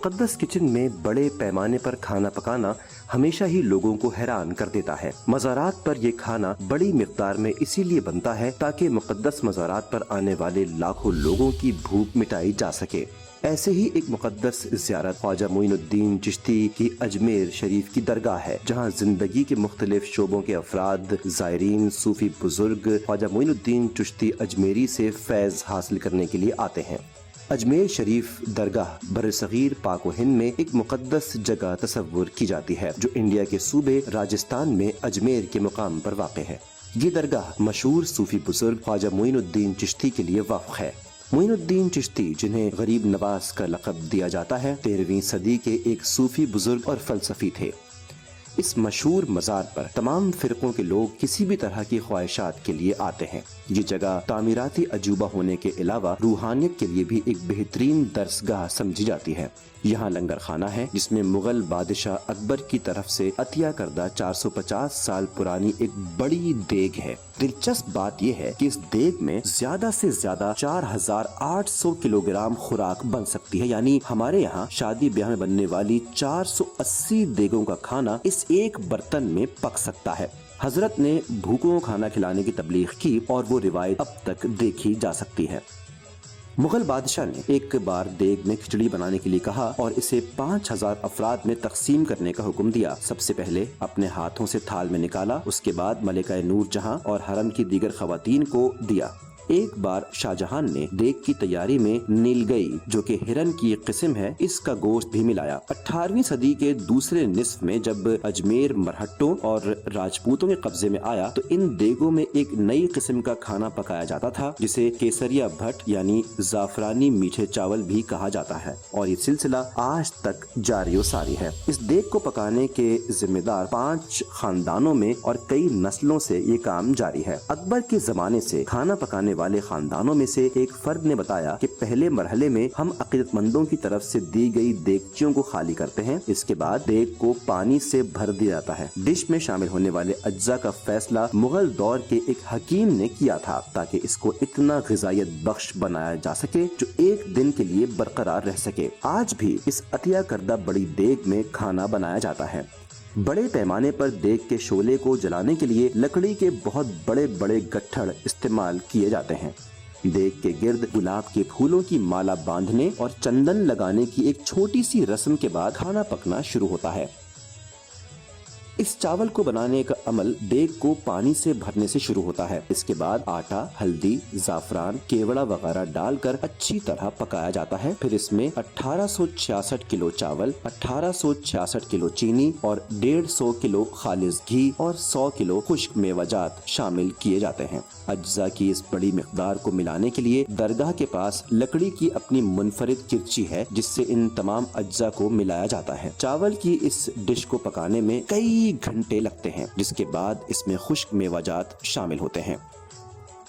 मुक़द्दस kitchen में बड़े पैमाने पर खाना पकाना हमेशा ही लोगों को हैरान कर देता है। मज़ारात पर ये खाना बड़ी मिक़दार में इसीलिए बनता है ताकि मुक़द्दस मज़ारात पर आने वाले लाखों लोगों की भूख मिटाई जा सके। ऐसे ही एक मुक़द्दस ज़ियारत ख्वाजा मोइनुद्दीन चिश्ती की अजमेर शरीफ की दरगाह है, जहाँ जिंदगी के मुख्तलिफ शोबों के अफराद, ज़ायरीन, सूफी बुजुर्ग ख्वाजा मोइनुद्दीन चिश्ती अजमेरी से फैज़ हासिल करने के लिए आते हैं। अजमेर शरीफ दरगाह बरसगीर पाक व हिंद में एक मुक़द्दस जगह तस्वुर की जाती है, जो इंडिया के सूबे राजस्थान में अजमेर के मुकाम पर वाक़ है। ये दरगाह मशहूर सूफी बुजुर्ग ख्वाजा मोइनुद्दीन चिश्ती के लिए वक्फ है। मोइनुद्दीन चिश्ती, जिन्हें गरीब नवाज का लक़ब दिया जाता है, 13वीं सदी के एक सूफी बुजुर्ग और फ़लसफ़ी थे। इस मशहूर मज़ार पर तमाम फ़िरक़ों के लोग किसी भी तरह की ख्वाहिशात के लिए आते हैं। ये जगह तामीराती अजूबा होने के अलावा रूहानियत के लिए भी एक बेहतरीन दरसगाह समझी जाती है। यहाँ लंगर खाना है, जिसमें मुग़ल बादशाह अकबर की तरफ से अतिया करदा 450 साल पुरानी एक बड़ी देग है। दिलचस्प बात यह है कि इस देग में ज्यादा से ज्यादा 4800 किलोग्राम खुराक बन सकती है, यानी हमारे यहाँ शादी ब्याह में बनने वाली 480 देगों का खाना इस एक बर्तन में पक सकता है। हजरत ने भूखों को खाना खिलाने की तबलीग की और वो रिवायत अब तक देखी जा सकती है। मुगल बादशाह ने एक बार देग में खिचड़ी बनाने के लिए कहा और इसे 5000 अफराद में तकसीम करने का हुक्म दिया। सबसे पहले अपने हाथों से थाल में निकाला, उसके बाद मलिका नूर जहां और हरम की दीगर खवातीन को दिया। एक बार शाहजहां ने देग की तैयारी में नीलगई, जो कि हिरन की एक किस्म है, इसका गोश्त भी मिलाया। 18वीं सदी के दूसरे निस्फ में जब अजमेर मरहट्टों और राजपूतों के कब्जे में आया, तो इन देगों में एक नई किस्म का खाना पकाया जाता था, जिसे केसरिया भट्ट यानी जाफरानी मीठे चावल भी कहा जाता है, और ये सिलसिला आज तक जारी व सारी है। इस देग को पकाने के जिम्मेदार 5 खानदानों में और कई नस्लों से ये काम जारी है। अकबर के जमाने से खाना पकाने वाले खानदानों में से एक फर्द ने बताया कि पहले मरहले में हम अकीदतमंदों की तरफ से दी गई देगचियों को खाली करते हैं, इसके बाद देग को पानी से भर दिया जाता है। डिश में शामिल होने वाले अज्जा का फैसला मुगल दौर के एक हकीम ने किया था, ताकि इसको इतना ग़िज़ायत बख्श बनाया जा सके जो एक दिन के लिए बरकरार रह सके। आज भी इस अतिया करदा बड़ी देग में खाना बनाया जाता है। बड़े पैमाने पर देग के शोले को जलाने के लिए लकड़ी के बहुत बड़े बड़े गट्ठड़ इस्तेमाल किए जाते हैं। देग के गिर्द गुलाब के फूलों की माला बांधने और चंदन लगाने की एक छोटी सी रस्म के बाद खाना पकना शुरू होता है। इस चावल को बनाने का अमल देग को पानी से भरने से शुरू होता है। इसके बाद आटा, हल्दी, जाफरान, केवड़ा वगैरह डालकर अच्छी तरह पकाया जाता है। फिर इसमें 1866 किलो चावल, 1866 किलो चीनी और 150 किलो खालिस घी और 100 किलो खुश्क मेवाजात शामिल किए जाते हैं। अज्जा की इस बड़ी मिकदार को मिलाने के लिए दरगाह के पास लकड़ी की अपनी मुनफरिद किरची है, जिससे इन तमाम अज्जा को मिलाया जाता है। चावल की इस डिश को पकाने में कई घंटे लगते हैं, जिसके बाद इसमें खुश्क मेवाजात शामिल होते हैं।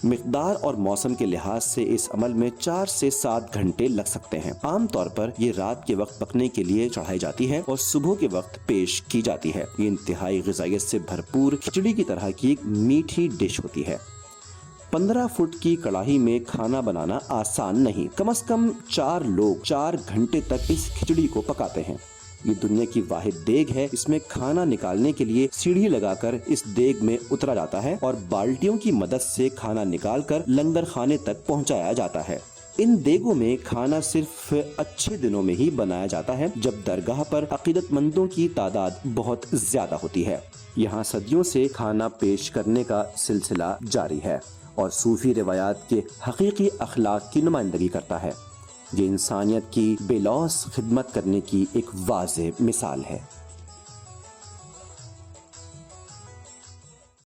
मिकदार और मौसम के लिहाज से इस अमल में 4 से 7 घंटे लग सकते हैं। आमतौर पर ये रात के वक्त पकने के लिए चढ़ाई जाती है और सुबह के वक्त पेश की जाती है। ये इंतहाई ग़िज़ायत से भरपूर खिचड़ी की तरह की एक मीठी डिश होती है। 15 फुट की कढ़ाई में खाना बनाना आसान नहीं। कम से कम 4 लोग 4 घंटे तक इस खिचड़ी को पकाते हैं। ये दुनिया की वाहिद देग है। इसमें खाना निकालने के लिए सीढ़ी लगाकर इस देग में उतरा जाता है और बाल्टियों की मदद से खाना निकालकर लंगर खाने तक पहुंचाया जाता है। इन देगों में खाना सिर्फ अच्छे दिनों में ही बनाया जाता है, जब दरगाह पर अकीदतमंदों की तादाद बहुत ज्यादा होती है। यहाँ सदियों से खाना पेश करने का सिलसिला जारी है और सूफी रिवायात के हकीकी अखलाक की नुमाइंदगी करता है। ये इंसानियत की बेलौस खिदमत करने की एक वाज़ेह मिसाल है।